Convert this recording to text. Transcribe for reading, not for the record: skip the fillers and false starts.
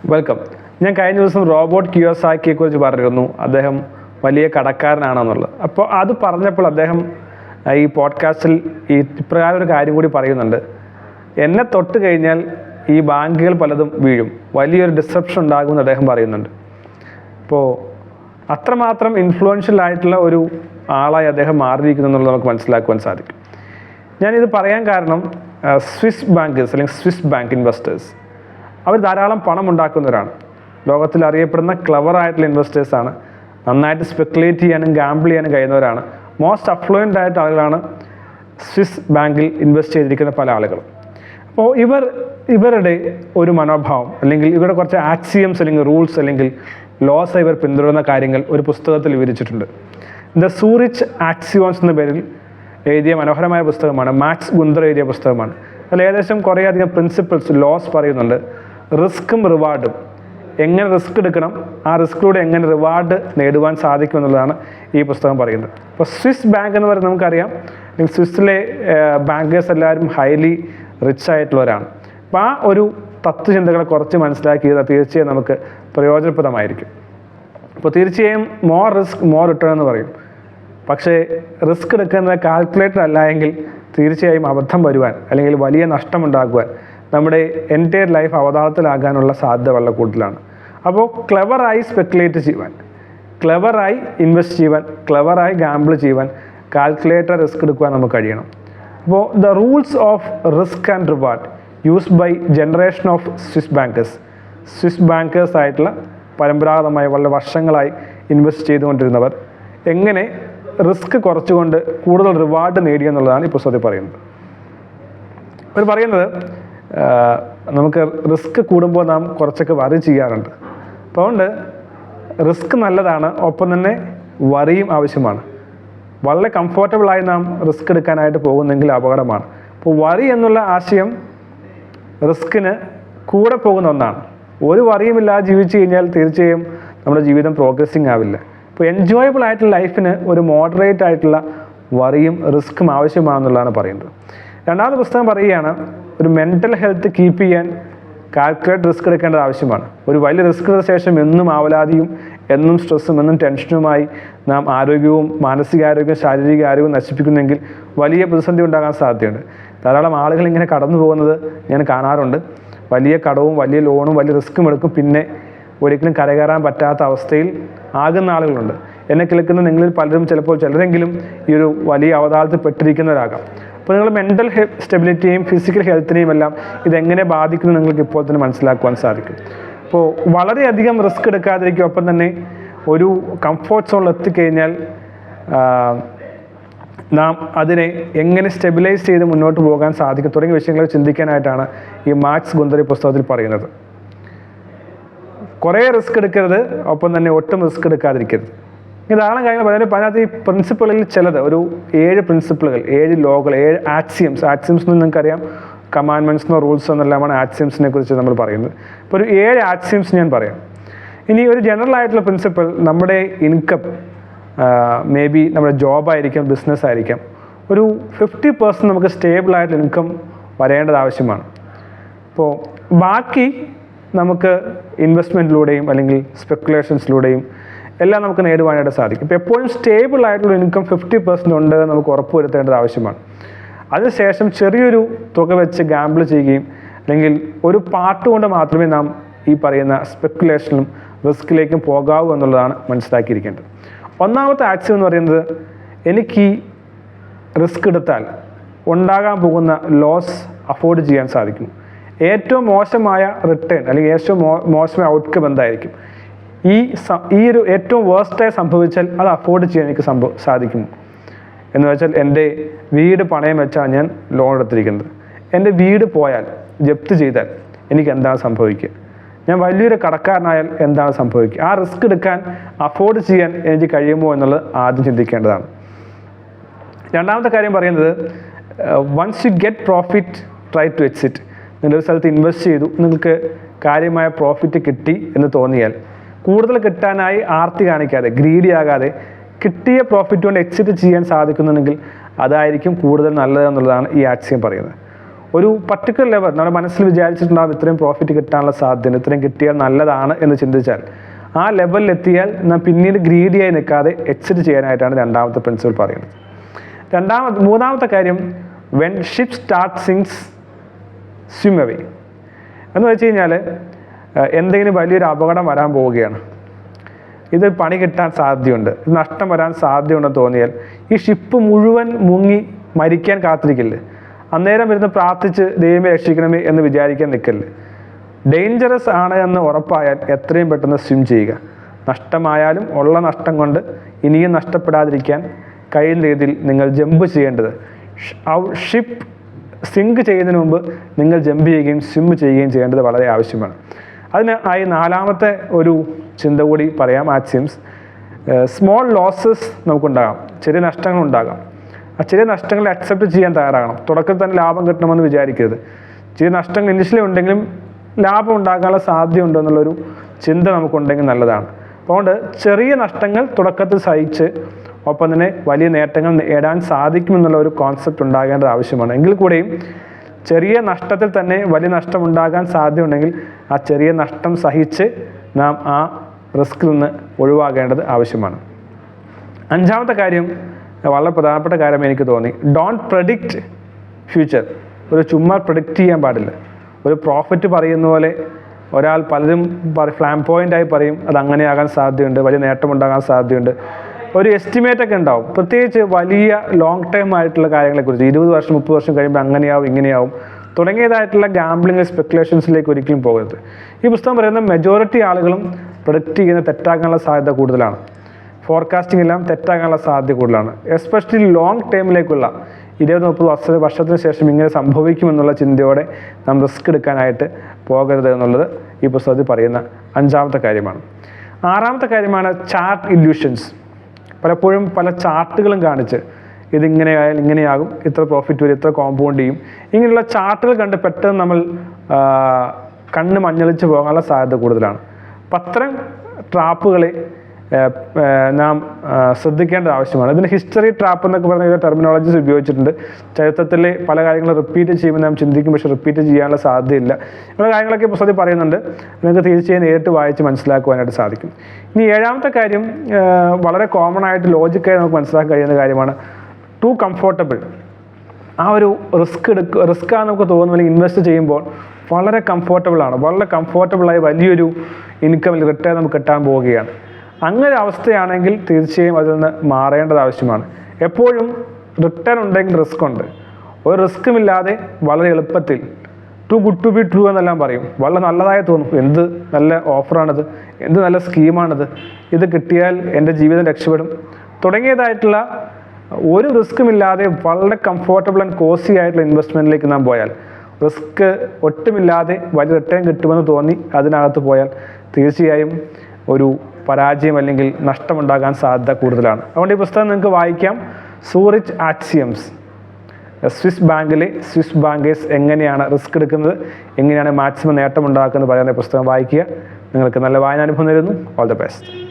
Welcome. ഞാൻ കഴിഞ്ഞ ദിവസം റോബോട്ട് കിയോസാക്കിയെക്കുറിച്ച് പറഞ്ഞിരുന്നു. അദ്ദേഹം വലിയ കടക്കാരനാണെന്നുള്ളത്. അപ്പോൾ അത് പറഞ്ഞപ്പോൾ അദ്ദേഹം ഈ പോഡ്കാസ്റ്റിൽ ഇപ്രകാരം ഒരു കാര്യം കൂടി പറയുന്നുണ്ട്. എന്നെ തൊട്ട് കഴിഞ്ഞാൽ ഈ ബാങ്കുകൾ പലതും വീഴും, വലിയൊരു ഡിസ്റപ്ഷൻ ഉണ്ടാകുമെന്ന് അദ്ദേഹം പറയുന്നുണ്ട്. അപ്പോൾ അത്രമാത്രം ഇൻഫ്ലുവൻഷ്യൽ ആയിട്ടുള്ള ഒരു ആളായി അദ്ദേഹം മാറിയിരിക്കുന്നു എന്നുള്ളത് നമുക്ക് മനസ്സിലാക്കുവാൻ സാധിക്കും. ഞാനിത് പറയാൻ കാരണം സ്വിസ് ബാങ്കേഴ്സ് അല്ലെങ്കിൽ സ്വിസ് ബാങ്ക് ഇൻവെസ്റ്റേഴ്സ് അവർ ധാരാളം പണം ഉണ്ടാക്കുന്നവരാണ്. ലോകത്തിൽ അറിയപ്പെടുന്ന ക്ലവറായിട്ടുള്ള ഇൻവെസ്റ്റേഴ്സാണ്. നന്നായിട്ട് സ്പെക്കുലേറ്റ് ചെയ്യാനും ഗാംബിൾ ചെയ്യാനും കഴിയുന്നവരാണ്. മോസ്റ്റ് അഫ്ലുവൻ്റ് ആയിട്ട് ആളുകളാണ് സ്വിസ് ബാങ്കിൽ ഇൻവെസ്റ്റ് ചെയ്തിരിക്കുന്ന പല ആളുകളും. അപ്പോൾ ഇവരുടെ ഒരു മനോഭാവം അല്ലെങ്കിൽ ഇവരുടെ കുറച്ച് ആക്സിയംസ് അല്ലെങ്കിൽ റൂൾസ് അല്ലെങ്കിൽ ലോസ് ഇവർ പിന്തുടരുന്ന കാര്യങ്ങൾ ഒരു പുസ്തകത്തിൽ വിവരിച്ചിട്ടുണ്ട്. ദ സൂറിച്ച് ആക്സിയോൺസ് എന്ന പേരിൽ എഴുതിയ മനോഹരമായ പുസ്തകമാണ്. മാക്സ് ഗുന്തർ എഴുതിയ പുസ്തകമാണ്. അതിൽ ഏകദേശം കുറേയധികം പ്രിൻസിപ്പിൾസ്, ലോസ് പറയുന്നുണ്ട്. റിസ്ക്കും റിവാർഡും, എങ്ങനെ റിസ്ക് എടുക്കണം, ആ റിസ്കിലൂടെ എങ്ങനെ റിവാർഡ് നേടുവാൻ സാധിക്കും എന്നുള്ളതാണ് ഈ പുസ്തകം പറയുന്നത്. അപ്പോൾ സ്വിസ് ബാങ്ക് എന്ന് പറയുന്നത് നമുക്കറിയാം, സ്വിസ്സിലെ ബാങ്കേഴ്സ് എല്ലാവരും ഹൈലി റിച്ച് ആയിട്ടുള്ളവരാണ്. അപ്പോൾ ആ ഒരു തത്വചിന്തകളെ കുറച്ച് മനസ്സിലാക്കിയത് തീർച്ചയായും നമുക്ക് പ്രയോജനപ്രദമായിരിക്കും. അപ്പോൾ തീർച്ചയായും മോർ റിസ്ക് മോർ റിട്ടേൺ എന്ന് പറയും. പക്ഷേ റിസ്ക് എടുക്കുന്നത് കാൽക്കുലേറ്റർ അല്ല എങ്കിൽ തീർച്ചയായും അബദ്ധം വരുവാൻ അല്ലെങ്കിൽ വലിയ നഷ്ടമുണ്ടാക്കുവാൻ, നമ്മുടെ എൻറ്റയർ ലൈഫ് അവതാളത്തിലാകാനുള്ള സാധ്യത വളരെ കൂടുതലാണ്. അപ്പോൾ ക്ലെവറായി സ്പെക്കുലേറ്റ് ചെയ്യുവാൻ, ക്ലെവറായി ഇൻവെസ്റ്റ് ചെയ്യുവാൻ, ക്ലെവറായി ഗാംബിൾ ചെയ്യുവാൻ, കാൽക്കുലേറ്റർ റിസ്ക് എടുക്കുവാൻ നമുക്ക് കഴിയണം. അപ്പോൾ the rules of risk and reward used by generation of Swiss bankers ആയിട്ടുള്ള പരമ്പരാഗതമായി വളരെ വർഷങ്ങളായി ഇൻവെസ്റ്റ് ചെയ്തുകൊണ്ടിരുന്നവർ എങ്ങനെ റിസ്ക് കുറച്ചുകൊണ്ട് കൂടുതൽ റിവാർഡ് നേടിയെന്നുള്ളതാണ് ഈ പുസ്തകത്തിൽ പറയുന്നത്. അവർ പറയുന്നത് നമുക്ക് റിസ്ക് കൂടുമ്പോൾ നാം കുറച്ചൊക്കെ വറി ചെയ്യാറുണ്ട്. അപ്പോൾ അതുകൊണ്ട് റിസ്ക് നല്ലതാണ്, ഒപ്പം തന്നെ വറിയും ആവശ്യമാണ്. വളരെ കംഫർട്ടബിളായി നാം റിസ്ക് എടുക്കാനായിട്ട് പോകുന്നെങ്കിൽ അപകടമാണ്. അപ്പോൾ വറി എന്നുള്ള ആശയം റിസ്കിന് കൂടെ പോകുന്ന ഒന്നാണ്. ഒരു വറിയുമില്ലാതെ ജീവിച്ചു കഴിഞ്ഞാൽ തീർച്ചയായും നമ്മുടെ ജീവിതം പ്രോഗ്രസിങ് ആവില്ല. ഇപ്പോൾ എൻജോയബിൾ ആയിട്ടുള്ള ലൈഫിന് ഒരു മോഡറേറ്റ് ആയിട്ടുള്ള വറിയും റിസ്ക്കും ആവശ്യമാണെന്നുള്ളതാണ് പറയുന്നത്. രണ്ടാമത്തെ പുസ്തകം പറയുകയാണ്, ഒരു മെൻ്റൽ ഹെൽത്ത് കീപ്പ് ചെയ്യാൻ കാൽക്കുലേറ്റ് റിസ്ക് എടുക്കേണ്ടത് ആവശ്യമാണ്. ഒരു വലിയ റിസ്ക് എടുത്ത ശേഷം എന്നും ആവലാതിയും എന്നും സ്ട്രെസ്സും എന്നും ടെൻഷനുമായി നാം ആരോഗ്യവും മാനസികാരോഗ്യവും ശാരീരിക ആരോഗ്യവും നശിപ്പിക്കുന്നെങ്കിൽ വലിയ പ്രതിസന്ധി ഉണ്ടാകാൻ സാധ്യതയുണ്ട്. ധാരാളം ആളുകൾ ഇങ്ങനെ കടന്നു പോകുന്നത് ഞാൻ കാണാറുണ്ട്. വലിയ കടവും വലിയ ലോണും വലിയ റിസ്ക്കും എടുക്കും, പിന്നെ ഒരിക്കലും കരകയറാൻ പറ്റാത്ത അവസ്ഥയിൽ ആകുന്ന ആളുകളുണ്ട്. എന്നെ കേൾക്കുന്ന നിങ്ങളിൽ പലരും ചിലരെങ്കിലും ഈ ഒരു വലിയ അവതാളത്തിൽ പെട്ടിരിക്കുന്നവരാകാം. അപ്പോൾ നിങ്ങൾ മെൻ്റൽ സ്റ്റെബിലിറ്റിയെയും ഫിസിക്കൽ ഹെൽത്തിനെയും എല്ലാം ഇതെങ്ങനെ ബാധിക്കുന്നു നിങ്ങൾക്ക് ഇപ്പോൾ തന്നെ മനസ്സിലാക്കുവാൻ സാധിക്കും. അപ്പോൾ വളരെയധികം റിസ്ക് എടുക്കാതിരിക്കും, ഒപ്പം തന്നെ ഒരു കംഫോർട്ട് സോണിൽ എത്തിക്കഴിഞ്ഞാൽ നാം അതിനെ എങ്ങനെ സ്റ്റെബിലൈസ് ചെയ്ത് മുന്നോട്ട് പോകാൻ സാധിക്കും തുടങ്ങിയ വിഷയങ്ങൾ ചിന്തിക്കാനായിട്ടാണ് ഈ മാക്സ് ഗുന്തർ പുസ്തകത്തിൽ പറയുന്നത്. കുറേ റിസ്ക് എടുക്കരുത്, ഒപ്പം തന്നെ ഒട്ടും റിസ്ക് എടുക്കാതിരിക്കരുത്. ധാരാളം കാര്യങ്ങൾ പറയാൻ. അതിനകത്ത് ഈ പ്രിൻസിപ്പിളിൽ ചിലത്, ഒരു 7 പ്രിൻസിപ്പിളുകൾ, 7 ലോകൾ, 7 ആക്സിയംസ് എന്ന് നിങ്ങൾക്കറിയാം. കമാൻഡ്മെൻറ്റ്സ് എന്നോ റൂൾസ് എന്നെല്ലാമാണ് ആക്സിയംസിനെ കുറിച്ച് നമ്മൾ പറയുന്നത്. ഇപ്പോൾ ഒരു 7 ആക്സിയംസ് ഞാൻ പറയാം. ഇനി ഒരു ജനറൽ ആയിട്ടുള്ള പ്രിൻസിപ്പിൾ, നമ്മുടെ ഇൻകം മേ ബി നമ്മുടെ ജോബായിരിക്കാം, ബിസിനസ് ആയിരിക്കാം, ഒരു 50% നമുക്ക് സ്റ്റേബിളായിട്ടുള്ള ഇൻകം വരേണ്ടത് ആവശ്യമാണ്. അപ്പോൾ ബാക്കി നമുക്ക് ഇൻവെസ്റ്റ്മെൻറ്റിലൂടെയും അല്ലെങ്കിൽ സ്പെക്കുലേഷൻസിലൂടെയും എല്ലാം നമുക്ക് നേടുവാനായിട്ട് സാധിക്കും. ഇപ്പോൾ എപ്പോഴും സ്റ്റേബിൾ ആയിട്ടുള്ള ഇൻകം 50% ഉണ്ട് നമുക്ക് ഉറപ്പുവരുത്തേണ്ടത് ആവശ്യമാണ്. അതിനുശേഷം ചെറിയൊരു തുക വെച്ച് ഗാംബിൾ ചെയ്യുകയും അല്ലെങ്കിൽ ഒരു പാർട്ട് കൊണ്ട് മാത്രമേ നാം ഈ പറയുന്ന സ്പെക്കുലേഷനും റിസ്കിലേക്കും പോകാവൂ എന്നുള്ളതാണ് മനസ്സിലാക്കിയിരിക്കേണ്ടത്. ഒന്നാമത്തെ ആക്സിയം എന്ന് പറയുന്നത്, എനിക്ക് ഈ റിസ്ക് എടുത്താൽ ഉണ്ടാകാൻ പോകുന്ന ലോസ് അഫോർഡ് ചെയ്യാൻ സാധിക്കും. ഏറ്റവും മോശമായ റിട്ടേൺ അല്ലെങ്കിൽ ഏറ്റവും മോശമായ ഔട്ട്കം എന്തായിരിക്കും, ഈ ഒരു ഏറ്റവും വേഴ്സ്റ്റായി സംഭവിച്ചാൽ അത് അഫോർഡ് ചെയ്യാൻ എനിക്ക് സാധിക്കും എന്ന് വെച്ചാൽ, എൻ്റെ വീട് പണയം വെച്ചാണ് ഞാൻ ലോൺ എടുത്തിരിക്കുന്നത്. എൻ്റെ വീട് പോയാൽ, ജപ്തി ചെയ്താൽ എനിക്ക് എന്താണ് സംഭവിക്കുക, ഞാൻ വലിയൊരു കടക്കാരനായാൽ എന്താണ് സംഭവിക്കുക, ആ റിസ്ക് എടുക്കാൻ അഫോർഡ് ചെയ്യാൻ എനിക്ക് കഴിയുമോ എന്നുള്ളത് ആദ്യം ചിന്തിക്കേണ്ടതാണ്. രണ്ടാമത്തെ കാര്യം പറയുന്നത്, once you get profit try to exit. നിങ്ങളൊരു സ്ഥലത്ത് ഇൻവെസ്റ്റ് ചെയ്തു, നിങ്ങൾക്ക് കാര്യമായ പ്രോഫിറ്റ് കിട്ടി എന്ന് തോന്നിയാൽ കൂടുതൽ കിട്ടാനായി ആർത്തി കാണിക്കാതെ, ഗ്രീഡി ആകാതെ, കിട്ടിയ പ്രോഫിറ്റ് കൊണ്ട് എക്സിറ്റ് ചെയ്യാൻ സാധിക്കുന്നുണ്ടെങ്കിൽ അതായിരിക്കും കൂടുതൽ നല്ലതെന്നുള്ളതാണ് ഈ ആക്സിയം പറയുന്നത്. ഒരു പർട്ടിക്കുലർ ലെവൽ നമ്മുടെ മനസ്സിൽ വിചാരിച്ചിട്ടുണ്ടാകും ഇത്രയും പ്രോഫിറ്റ് കിട്ടാനുള്ള സാധ്യത, ഇത്രയും കിട്ടിയാൽ നല്ലതാണ് എന്ന് ചിന്തിച്ചാൽ ആ ലെവലിൽ എത്തിയാൽ നാം പിന്നീട് ഗ്രീഡിയായി നിൽക്കാതെ എക്സിറ്റ് ചെയ്യാനായിട്ടാണ് രണ്ടാമത്തെ പ്രിൻസിപ്പിൾ പറയുന്നത്. മൂന്നാമത്തെ കാര്യം, when ship start sings swim away എന്ന് വെച്ച് കഴിഞ്ഞാൽ എന്തെങ്കിലും വലിയൊരു അപകടം വരാൻ പോവുകയാണ്, ഇത് പണി കിട്ടാൻ സാധ്യതയുണ്ട്, ഇത് നഷ്ടം വരാൻ സാധ്യതയുണ്ടെന്ന് തോന്നിയാൽ ഈ ഷിപ്പ് മുഴുവൻ മുങ്ങി മരിക്കാൻ കാത്തിരിക്കില്ലേ, അന്നേരം ഇരുന്ന് പ്രാർത്ഥിച്ച് ദൈവമേ രക്ഷിക്കണമേ എന്ന് വിചാരിക്കാൻ നിൽക്കല്ലേ. ഡേഞ്ചറസ് ആണ് എന്ന് ഉറപ്പായാൽ എത്രയും പെട്ടെന്ന് സ്വിം ചെയ്യുക. നഷ്ടമായാലും ഉള്ള നഷ്ടം കൊണ്ട് ഇനിയും നഷ്ടപ്പെടാതിരിക്കാൻ കഴിയുന്ന രീതിയിൽ നിങ്ങൾ ജമ്പ് ചെയ്യേണ്ടത്, ഷിപ്പ് സിങ്ക് ചെയ്യുന്നതിന് മുമ്പ് നിങ്ങൾ ജമ്പ് ചെയ്യുകയും സ്വിം ചെയ്യുകയും ചെയ്യേണ്ടത് വളരെ ആവശ്യമാണ്. ആയി നാലാമത്തെ ഒരു ചിന്ത കൂടി പറയാം. ആക്സിയംസ്, സ്മോൾ ലോസസ് നമുക്കുണ്ടാകാം, ചെറിയ നഷ്ടങ്ങളുണ്ടാകാം. ആ ചെറിയ നഷ്ടങ്ങളെ അക്സെപ്റ്റ് ചെയ്യാൻ തയ്യാറാകണം. തുടക്കത്തിൽ തന്നെ ലാഭം കിട്ടണമെന്ന് വിചാരിക്കരുത്. ചെറിയ നഷ്ടങ്ങൾ ഇനിഷ്യലി ഉണ്ടെങ്കിലും ലാഭം ഉണ്ടാകാനുള്ള സാധ്യത ഉണ്ടെന്നുള്ളൊരു ചിന്ത നമുക്കുണ്ടെങ്കിൽ നല്ലതാണ്. അതുകൊണ്ട് ചെറിയ നഷ്ടങ്ങൾ തുടക്കത്തിൽ സഹിച്ച് ഒപ്പം തന്നെ വലിയ നേട്ടങ്ങൾ നേടാൻ സാധിക്കുമെന്നുള്ള ഒരു കോൺസെപ്റ്റ് ഉണ്ടാകേണ്ടത് ആവശ്യമാണ്. എങ്കിൽ കൂടെയും ചെറിയ നഷ്ടത്തിൽ തന്നെ വലിയ നഷ്ടം ഉണ്ടാകാൻ സാധ്യതയുണ്ടെങ്കിൽ ആ ചെറിയ നഷ്ടം സഹിച്ച് നാം ആ റിസ്കിൽ നിന്ന് ഒഴിവാകേണ്ടത് ആവശ്യമാണ്. അഞ്ചാമത്തെ കാര്യം വളരെ പ്രധാനപ്പെട്ട കാര്യം എനിക്ക് തോന്നി, ഡോണ്ട് പ്രെഡിക്റ്റ് ഫ്യൂച്ചർ. ഒരു ചുമ്മാ പ്രെഡിക്റ്റ് ചെയ്യാൻ പാടില്ല. ഒരു പ്രോഫിറ്റ് പറയുന്ന പോലെ ഒരാൾ പലരും ഫ്ലാംപോയിൻ്റായി പറയും അത് അങ്ങനെയാകാൻ സാധ്യതയുണ്ട്, വലിയ നേട്ടമുണ്ടാകാൻ സാധ്യതയുണ്ട്, ഒരു എസ്റ്റിമേറ്റൊക്കെ ഉണ്ടാവും. പ്രത്യേകിച്ച് വലിയ ലോങ് ടൈം ആയിട്ടുള്ള കാര്യങ്ങളെക്കുറിച്ച് 20 വർഷം 30 വർഷം കഴിയുമ്പോൾ അങ്ങനെയാവും ഇങ്ങനെയാവും തുടങ്ങിയതായിട്ടുള്ള ഗാംബ്ലിംഗ് സ്പെക്കുലേഷൻസിലേക്ക് ഒരിക്കലും പോകരുത്. ഈ പുസ്തകം പറയുന്ന മെജോറിറ്റി ആളുകളും പ്രൊഡിക്റ്റ് ചെയ്യുന്ന തെറ്റാകാനുള്ള സാധ്യത കൂടുതലാണ്. ഫോർകാസ്റ്റിംഗ് എല്ലാം തെറ്റാകാനുള്ള സാധ്യത കൂടുതലാണ്. എസ്പെഷ്യലി ലോങ് ടൈമിലേക്കുള്ള 20-30 വർഷത്തിന് ശേഷം ഇങ്ങനെ സംഭവിക്കുമെന്നുള്ള ചിന്തയോടെ നാം റിസ്ക് എടുക്കാനായിട്ട് പോകരുത് എന്നുള്ളത് ഈ പുസ്തകത്തിൽ പറയുന്ന അഞ്ചാമത്തെ കാര്യമാണ്. ആറാമത്തെ കാര്യമാണ് ചാർട്ട് ഇല്യൂഷൻസ്. പലപ്പോഴും പല ചാർട്ടുകളും കാണിച്ച് ഇതിങ്ങനെ ആയാൽ ഇങ്ങനെയാകും, ഇത്ര പ്രോഫിറ്റ് വരും, ഇത്ര കോമ്പൗണ്ട് ചെയ്യും, ഇങ്ങനെയുള്ള ചാർട്ടുകൾ കണ്ട് പെട്ടെന്ന് നമ്മൾ കണ്ണ് മഞ്ഞളിച്ച് പോകാനുള്ള സാധ്യത കൂടുതലാണ്. അത്തരം ട്രാപ്പുകളെ നാം ശ്രദ്ധിക്കേണ്ടത് ആവശ്യമാണ്. ഇതിന് ഹിസ്റ്ററി ട്രാപ്പ് എന്നൊക്കെ പറഞ്ഞ ടെർമിനോളജീസ് ഉപയോഗിച്ചിട്ടുണ്ട്. ചരിത്രത്തിലെ പല കാര്യങ്ങളും റിപ്പീറ്റ് ചെയ്യുമ്പോൾ നാം ചിന്തിക്കും, പക്ഷേ റിപ്പീറ്റ് ചെയ്യാനുള്ള സാധ്യതയില്ല. ഇങ്ങനെയുള്ള കാര്യങ്ങളൊക്കെ പുസ്തകത്തിൽ പറയുന്നുണ്ട്. നിങ്ങൾക്ക് തീർച്ചയായും നേരിട്ട് വായിച്ച് മനസ്സിലാക്കുവാനായിട്ട് സാധിക്കും. ഇനി ഏഴാമത്തെ കാര്യം വളരെ കോമൺ ആയിട്ട് ലോജിക്കായി നമുക്ക് മനസ്സിലാക്കാൻ കഴിയുന്ന കാര്യമാണ്, ടു കംഫോർട്ടബിൾ. ആ ഒരു റിസ്ക്കാണ് നമുക്ക് തോന്നുന്നില്ല. ഇൻവെസ്റ്റ് ചെയ്യുമ്പോൾ വളരെ കംഫോർട്ടബിളാണ്, വളരെ കംഫോർട്ടബിളായി വലിയൊരു ഇൻകം റിട്ടേൺ നമുക്ക് കിട്ടാൻ പോവുകയാണ്. അങ്ങനെ അവസ്ഥയാണെങ്കിൽ തീർച്ചയായും അതിൽ നിന്ന് മാറേണ്ടത് ആവശ്യമാണ്. എപ്പോഴും റിട്ടേൺ ഉണ്ടെങ്കിൽ റിസ്ക് ഉണ്ട്. ഒരു റിസ്ക്കുമില്ലാതെ വളരെ എളുപ്പത്തിൽ too good to be true എന്നെല്ലാം പറയും, വളരെ നല്ലതായി തോന്നും, എന്ത് നല്ല ഓഫറാണിത്, എന്ത് നല്ല സ്കീമാണിത്, ഇത് കിട്ടിയാൽ എൻ്റെ ജീവിതം രക്ഷപ്പെടും തുടങ്ങിയതായിട്ടുള്ള ഒരു റിസ്ക്കുമില്ലാതെ വളരെ കംഫോർട്ടബിൾ ആൻഡ് കോസി ആയിട്ടുള്ള ഇൻവെസ്റ്റ്മെൻറ്റിലേക്ക് നാം പോയാൽ, റിസ്ക് ഒട്ടുമില്ലാതെ വലിയ റിട്ടേൺ കിട്ടുമെന്ന് തോന്നി അതിനകത്ത് പോയാൽ തീർച്ചയായും ഒരു പരാജയം അല്ലെങ്കിൽ നഷ്ടമുണ്ടാകാൻ സാധ്യത കൂടുതലാണ്. അതുകൊണ്ട് ഈ പുസ്തകം നിങ്ങൾക്ക് വായിക്കാം. സൂറിച്ച് ആക്സിയംസ്, സ്വിസ് ബാങ്കേഴ്സ് എങ്ങനെയാണ് റിസ്ക് എടുക്കുന്നത്, എങ്ങനെയാണ് മാക്സിമം നേട്ടം ഉണ്ടാക്കുന്നത് പറയുന്ന പുസ്തകം വായിക്കുക. നിങ്ങൾക്ക് നല്ല വായനാനുഭവം നേരുന്നു. All the best.